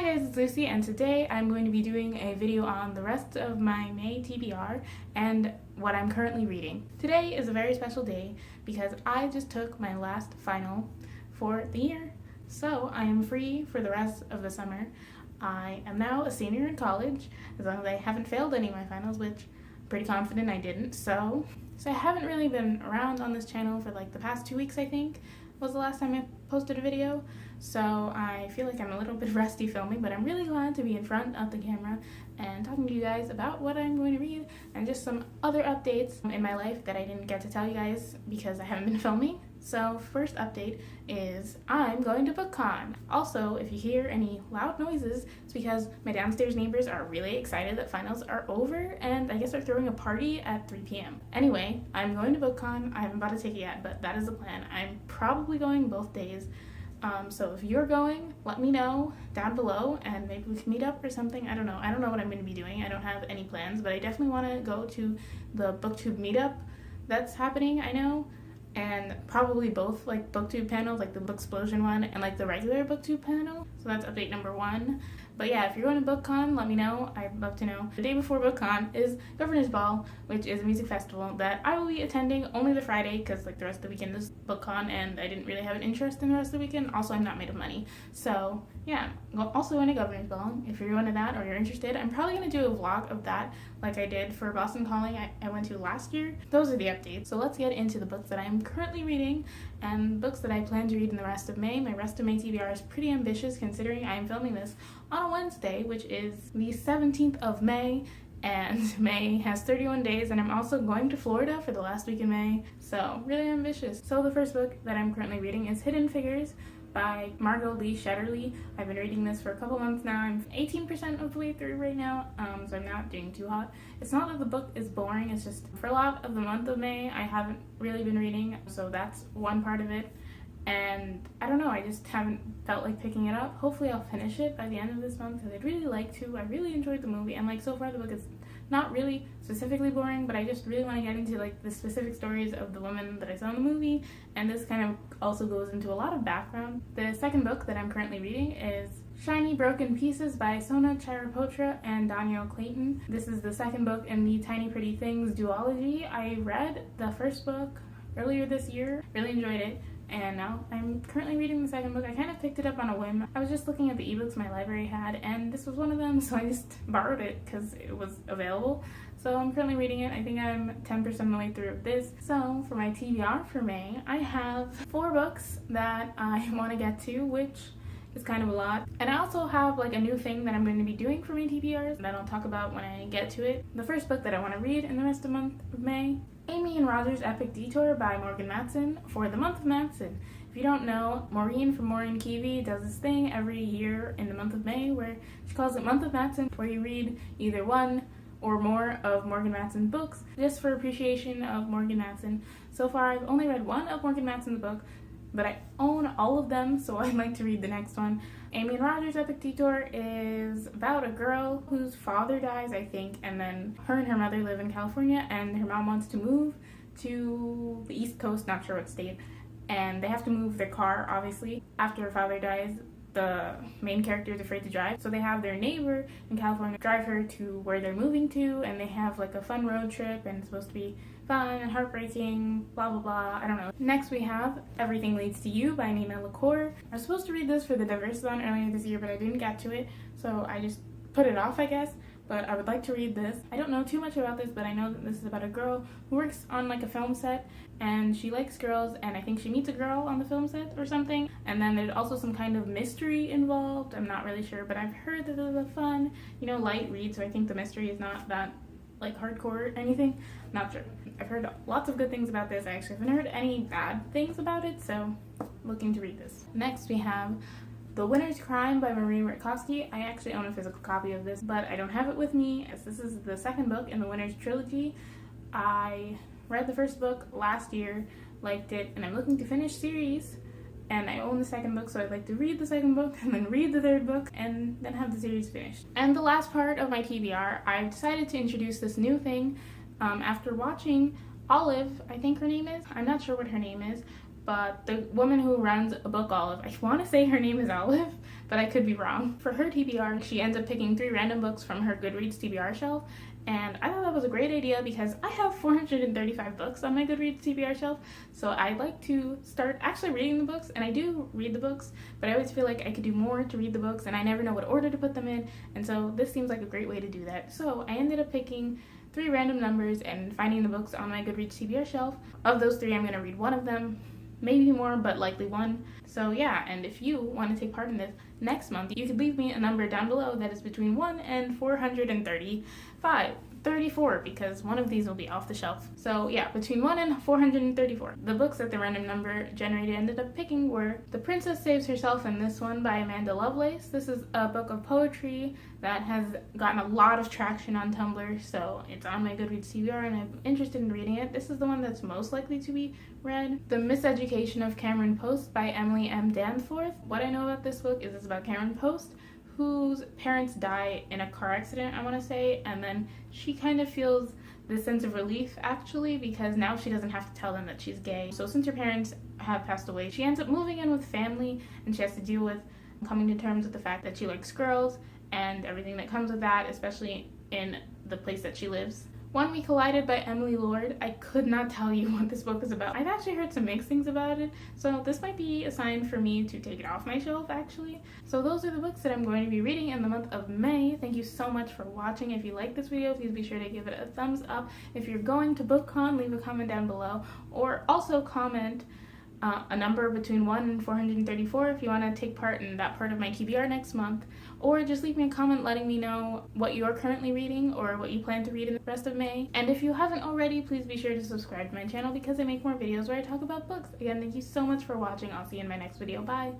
Hi guys, it's Lucy, and today I'm going to be doing a video on the rest of my May TBR and what I'm currently reading. Today is a very special day because I just took my last final for the year, so I am free for the rest of the summer. I am now a senior in college, as long as I haven't failed any of my finals, which I'm pretty confident I didn't. So I haven't really been around on this channel for like the past 2 weeks, I think was the last time I posted a video, so I feel like I'm a little bit rusty filming, but I'm really glad to be in front of the camera and talking to you guys about what I'm going to read and just some other updates in my life that I didn't get to tell you guys because I haven't been filming. So first update is I'm going to BookCon. Also, if you hear any loud noises, it's because my downstairs neighbors are really excited that finals are over and I guess they're throwing a party at 3 p.m. Anyway, I'm going to BookCon. I haven't bought a ticket yet, but that is the plan. I'm probably going both days. So if you're going, let me know down below and maybe we can meet up or something. I don't know what I'm going to be doing. I don't have any plans, but I definitely want to go to the BookTube meetup that's happening, I know. And probably both like BookTube panels, like the Booksplosion one and like the regular BookTube panel. So that's update number 1. But yeah, if you're going to BookCon, let me know. I'd love to know. The day before BookCon is Governor's Ball, which is a music festival that I will be attending only the Friday because like the rest of the weekend is BookCon and I didn't really have an interest in the rest of the weekend. Also, I'm not made of money. So yeah, also going to Governor's Ball. If you're going to that or you're interested, I'm probably going to do a vlog of that like I did for Boston Calling I went to last year. Those are the updates. So let's get into the books that I'm currently reading and books that I plan to read in the rest of May. My rest of May TBR is pretty ambitious considering I am filming this on a Wednesday, which is the 17th of May, and May has 31 days, and I'm also going to Florida for the last week in May, so really ambitious. So the first book that I'm currently reading is Hidden Figures by Margot Lee Shetterly. I've been reading this for a couple months now. I'm 18% of the way through right now, so I'm not doing too hot. It's not that the book is boring, it's just for a lot of the month of May I haven't really been reading, so that's one part of it. And I don't know, I just haven't felt like picking it up. Hopefully I'll finish it by the end of this month because I'd really like to. I really enjoyed the movie, and like so far the book is not really specifically boring, but I just really want to get into like the specific stories of the women that I saw in the movie, and this kind of also goes into a lot of background. The second book that I'm currently reading is Shiny Broken Pieces by Sona Charapotra and Danielle Clayton. This is the second book in the Tiny Pretty Things duology. I read the first book earlier this year, really enjoyed it, and now I'm currently reading the second book. I kind of picked it up on a whim. I was just looking at the ebooks my library had, and this was one of them, so I just borrowed it because it was available. So I'm currently reading it. I think I'm 10% of the way through this. So for my TBR for May, I have 4 books that I want to get to, which is kind of a lot. And I also have like a new thing that I'm going to be doing for my TBRs that I'll talk about when I get to it. The first book that I want to read in the rest of the month of May, Amy and Roger's Epic Detour by Morgan Matson for the month of Matson. If you don't know, Maureen from Maureen Kiwi does this thing every year in the month of May where she calls it Month of Matson, where you read either one or more of Morgan Matson's books just for appreciation of Morgan Matson. So far I've only read one of Morgan Matson's book, but I own all of them, so I'd like to read the next one. Amy and Roger's Epic Detour is about a girl whose father dies, I think, and then her and her mother live in California, and her mom wants to move to the East Coast, not sure what state, and they have to move their car, obviously. After her father dies, the main character is afraid to drive, so they have their neighbor in California drive her to where they're moving to, and they have like a fun road trip, and it's supposed to be fun and heartbreaking, blah blah blah, I don't know. Next we have Everything Leads to You by Nina Lacour. I was supposed to read this for the Diversathon earlier this year, but I didn't get to it, so I just put it off, I guess. But I would like to read this. I don't know too much about this, but I know that this is about a girl who works on like a film set, and she likes girls, and I think she meets a girl on the film set or something, and then there's also some kind of mystery involved. I'm not really sure, but I've heard that it's a fun, light read, so I think the mystery is not that like hardcore or anything. Not sure. I've heard lots of good things about this. I actually haven't heard any bad things about it, so looking to read this. Next we have The Winner's Crime by Marie Rutkoski. I actually own a physical copy of this, but I don't have it with me, as this is the second book in the Winner's trilogy. I read the first book last year, liked it, and I'm looking to finish series, and I own the second book, so I'd like to read the second book and then read the third book and then have the series finished. And the last part of my TBR, I've decided to introduce this new thing after watching Olive, I think her name is. I'm not sure what her name is, but the woman who runs a book Olive, I want to say her name is Olive, but I could be wrong. For her TBR, she ends up picking 3 random books from her Goodreads TBR shelf, and I thought that was a great idea because I have 435 books on my Goodreads TBR shelf, so I'd like to start actually reading the books, and I do read the books, but I always feel like I could do more to read the books, and I never know what order to put them in, and so this seems like a great way to do that. So I ended up picking 3 random numbers and finding the books on my Goodreads TBR shelf. Of those 3, I'm going to read one of them, maybe more, but likely one. So yeah, and if you want to take part in this next month, you could leave me a number down below that is between 1 and 434, because one of these will be off the shelf. So yeah, between 1 and 434. The books that the random number generator ended up picking were The Princess Saves Herself and This One by Amanda Lovelace. This is a book of poetry that has gotten a lot of traction on Tumblr, so it's on my Goodreads TBR and I'm interested in reading it. This is the one that's most likely to be read. The Miseducation of Cameron Post by Emily M. Danforth. What I know about this book is it's about Cameron Post, whose parents die in a car accident, I want to say, and then she kind of feels this sense of relief actually because now she doesn't have to tell them that she's gay. So since her parents have passed away, she ends up moving in with family and she has to deal with coming to terms with the fact that she likes girls and everything that comes with that, especially in the place that she lives. One We Collided by Emily Lord. I could not tell you what this book is about. I've actually heard some mixed things about it, so this might be a sign for me to take it off my shelf, actually. So those are the books that I'm going to be reading in the month of May. Thank you so much for watching. If you like this video, please be sure to give it a thumbs up. If you're going to BookCon, leave a comment down below, or also comment a number between 1 and 434 if you want to take part in that part of my TBR next month, or just leave me a comment letting me know what you're currently reading or what you plan to read in the rest of May. And if you haven't already, please be sure to subscribe to my channel because I make more videos where I talk about books. Again, thank you so much for watching. I'll see you in my next video. Bye!